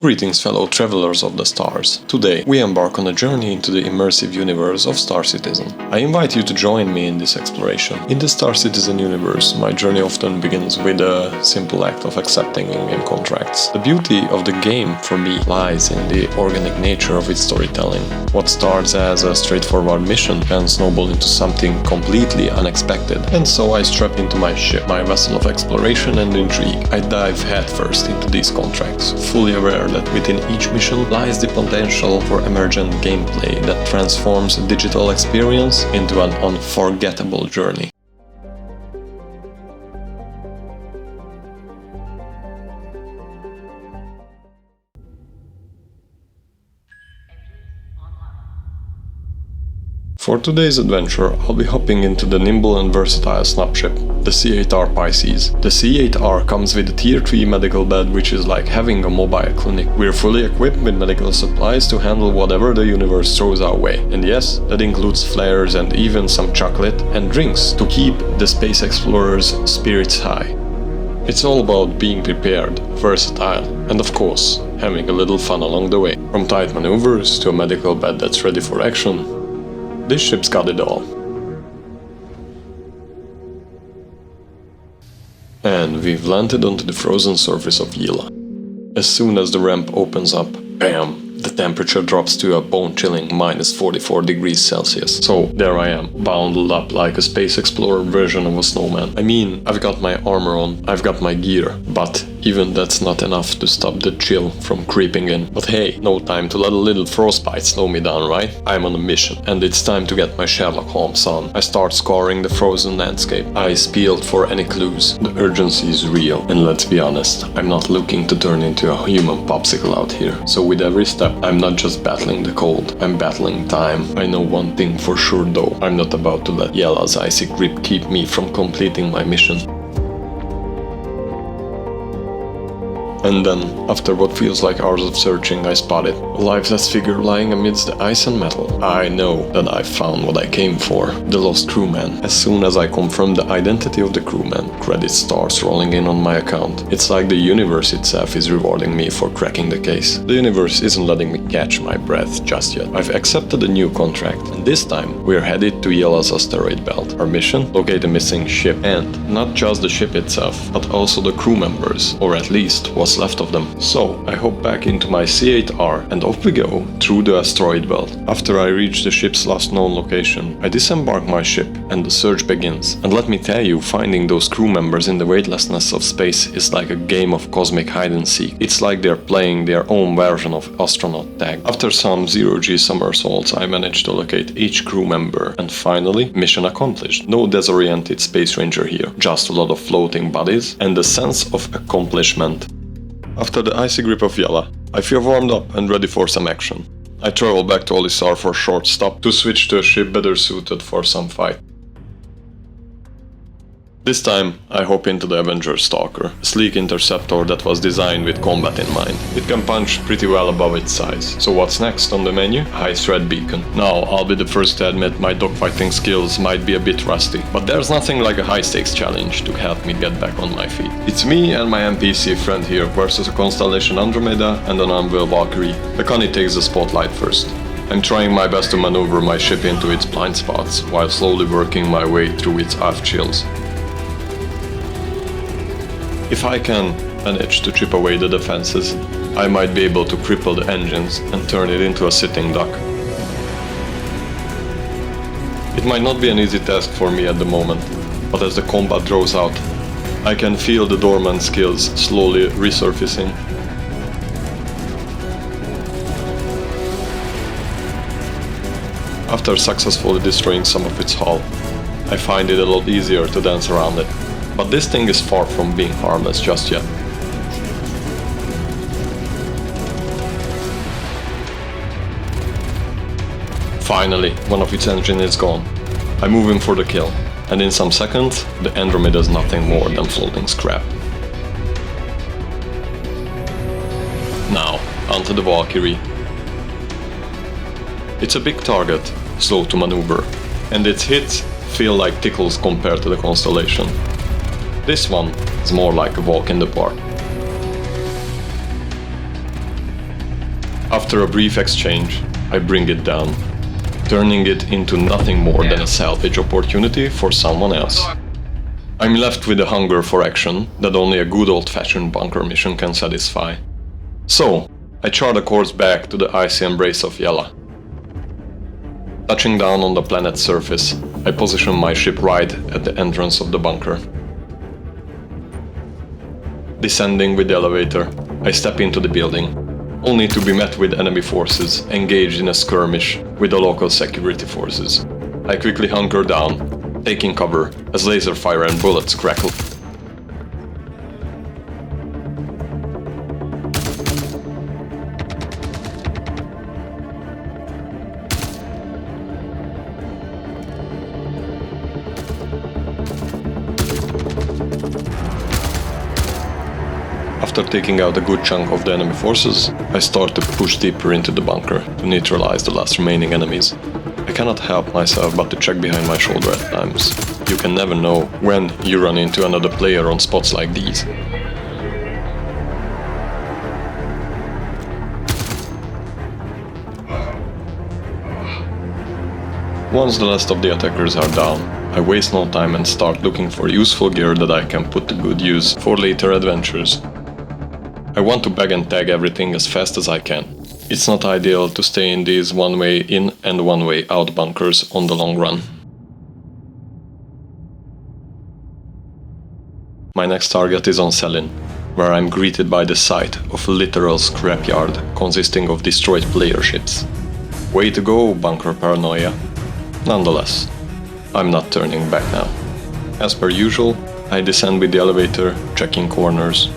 Greetings, fellow travelers of the stars. Today, we embark on a journey into the immersive universe of Star Citizen. I invite you to join me in this exploration. In the Star Citizen universe, my journey often begins with a simple act of accepting in-game contracts. The beauty of the game, for me, lies in the organic nature of its storytelling. What starts as a straightforward mission can snowball into something completely unexpected. And so I strap into my ship, my vessel of exploration and intrigue. I dive headfirst into these contracts, fully aware that within each mission lies the potential for emergent gameplay that transforms a digital experience into an unforgettable journey. For today's adventure, I'll be hopping into the nimble and versatile snapship, the C8R Pisces. The C8R comes with a Tier 3 medical bed, which is like having a mobile clinic. We're fully equipped with medical supplies to handle whatever the universe throws our way. And yes, that includes flares and even some chocolate and drinks to keep the space explorers' spirits high. It's all about being prepared, versatile, and of course, having a little fun along the way. From tight maneuvers to a medical bed that's ready for action, this ship's got it all. And we've landed onto the frozen surface of Yila. As soon as the ramp opens up, bam! The temperature drops to a bone-chilling minus 44 degrees Celsius. So there I am, bundled up like a space explorer version of a snowman. I mean, I've got my armor on, I've got my gear, but even that's not enough to stop the chill from creeping in. But hey, no time to let a little frostbite slow me down, right? I'm on a mission, and it's time to get my Sherlock Holmes on. I start scouring the frozen landscape, eyes peeled for any clues. The urgency is real, and let's be honest, I'm not looking to turn into a human popsicle out here. So with every step, I'm not just battling the cold, I'm battling time. I know one thing for sure though, I'm not about to let Yela's icy grip keep me from completing my mission. And then, after what feels like hours of searching, I spot it. A lifeless figure lying amidst the ice and metal. I know that I found what I came for, the lost crewman. As soon as I confirm the identity of the crewman, credits starts rolling in on my account. It's like the universe itself is rewarding me for cracking the case. The universe isn't letting me catch my breath just yet. I've accepted a new contract, and this time we're headed to Yela's asteroid belt. Our mission? Locate the missing ship, and not just the ship itself, but also the crew members, or at least what's left of them. So I hop back into my C8R and off we go through the asteroid belt. After I reach the ship's last known location, I disembark my ship and the search begins. And let me tell you, finding those crew members in the weightlessness of space is like a game of cosmic hide and seek. It's like they're playing their own version of astronaut tag. After some zero-G somersaults, I managed to locate each crew member, and finally, mission accomplished. No disoriented space ranger here, just a lot of floating bodies and a sense of accomplishment. After the icy grip of Yela, I feel warmed up and ready for some action. I travel back to Olisar for a short stop to switch to a ship better suited for some fight. This time, I hop into the Avenger Stalker, a sleek interceptor that was designed with combat in mind. It can punch pretty well above its size. So what's next on the menu? High threat beacon. Now, I'll be the first to admit my dogfighting skills might be a bit rusty, but there's nothing like a high-stakes challenge to help me get back on my feet. It's me and my NPC friend here versus a Constellation Andromeda and an Anvil Valkyrie. The Connie takes the spotlight first. I'm trying my best to maneuver my ship into its blind spots, while slowly working my way through its aft chills. If I can manage to chip away the defenses, I might be able to cripple the engines and turn it into a sitting duck. It might not be an easy task for me at the moment, but as the combat draws out, I can feel the dormant skills slowly resurfacing. After successfully destroying some of its hull, I find it a lot easier to dance around it. But this thing is far from being harmless just yet. Finally, one of its engines is gone. I move in for the kill, and in some seconds, the Andromeda is nothing more than floating scrap. Now, onto the Valkyrie. It's a big target, slow to maneuver, and its hits feel like tickles compared to the Constellation. This one is more like a walk in the park. After a brief exchange, I bring it down, turning it into nothing more than a salvage opportunity for someone else. I'm left with a hunger for action that only a good old-fashioned bunker mission can satisfy. So, I chart a course back to the icy embrace of Yela. Touching down on the planet's surface, I position my ship right at the entrance of the bunker. Descending with the elevator, I step into the building, only to be met with enemy forces engaged in a skirmish with the local security forces. I quickly hunker down, taking cover as laser fire and bullets crackle. After taking out a good chunk of the enemy forces, I start to push deeper into the bunker to neutralize the last remaining enemies. I cannot help myself but to check behind my shoulder at times. You can never know when you run into another player on spots like these. Once the last of the attackers are down, I waste no time and start looking for useful gear that I can put to good use for later adventures. I want to bag and tag everything as fast as I can. It's not ideal to stay in these one-way in and one-way out bunkers on the long run. My next target is on Selin, where I'm greeted by the sight of a literal scrapyard consisting of destroyed player ships. Way to go, bunker paranoia. Nonetheless, I'm not turning back now. As per usual, I descend with the elevator, checking corners.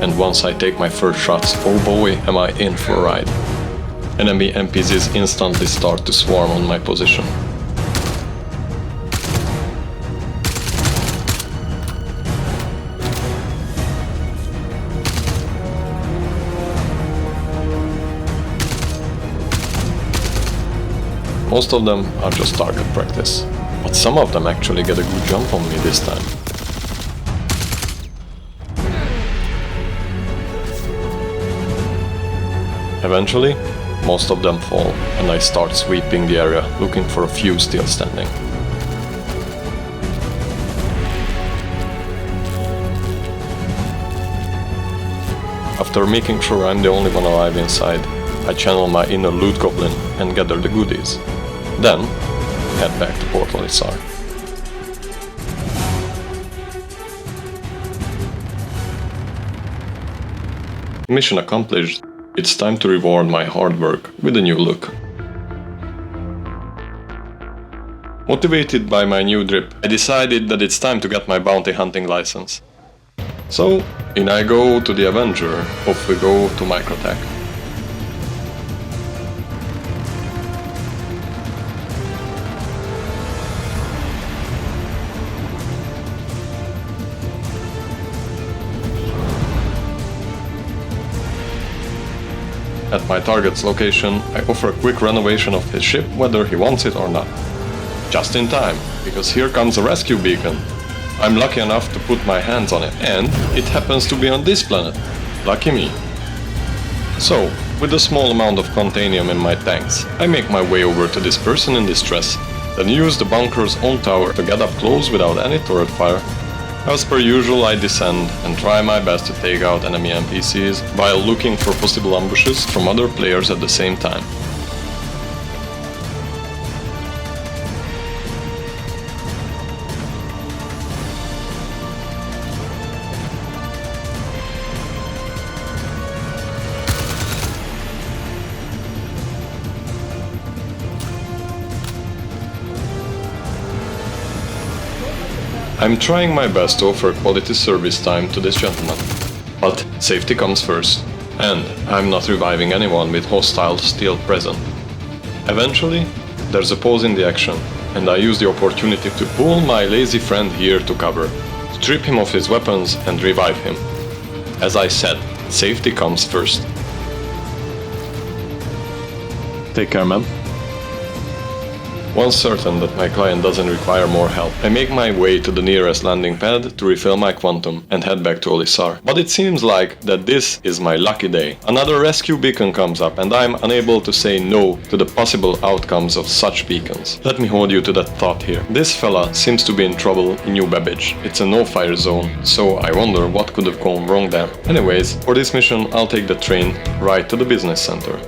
And once I take my first shots, oh boy, am I in for a ride. Enemy NPCs instantly start to swarm on my position. Most of them are just target practice, but some of them actually get a good jump on me this time. Eventually, most of them fall, and I start sweeping the area, looking for a few still standing. After making sure I'm the only one alive inside, I channel my inner loot goblin and gather the goodies. Then, head back to Portal Isar. Mission accomplished. It's time to reward my hard work with a new look. Motivated by my new drip, I decided that it's time to get my bounty hunting license. So, in I go to the Avenger, off we go to Microtech. At my target's location, I offer a quick renovation of his ship whether he wants it or not. Just in time, because here comes a rescue beacon. I'm lucky enough to put my hands on it, and it happens to be on this planet. Lucky me. So, with a small amount of Contanium in my tanks, I make my way over to this person in distress, then use the bunker's own tower to get up close without any turret fire. As per usual, I descend and try my best to take out enemy NPCs while looking for possible ambushes from other players at the same time. I'm trying my best to offer quality service time to this gentleman, but safety comes first, and I'm not reviving anyone with hostiles still present. Eventually, there's a pause in the action, and I use the opportunity to pull my lazy friend here to cover, strip him of his weapons and revive him. As I said, safety comes first. Take care, man. Once certain that my client doesn't require more help, I make my way to the nearest landing pad to refill my quantum and head back to Olisar. But it seems like that this is my lucky day. Another rescue beacon comes up and I'm unable to say no to the possible outcomes of such beacons. Let me hold you to that thought here. This fella seems to be in trouble in New Babbage. It's a no-fire zone, so I wonder what could have gone wrong there. Anyways, for this mission I'll take the train right to the business center.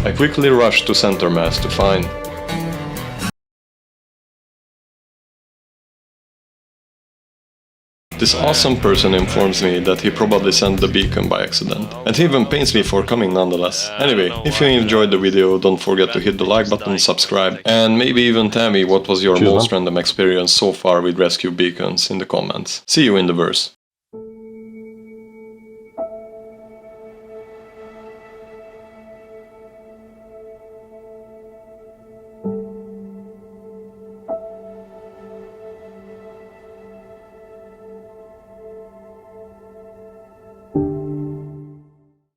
I quickly rush to center mass to find this awesome person informs me that he probably sent the beacon by accident. And he even paints me for coming nonetheless. Anyway, if you enjoyed the video, don't forget to hit the like button, subscribe, and maybe even tell me what was your most random experience so far with rescue beacons in the comments. See you in the verse.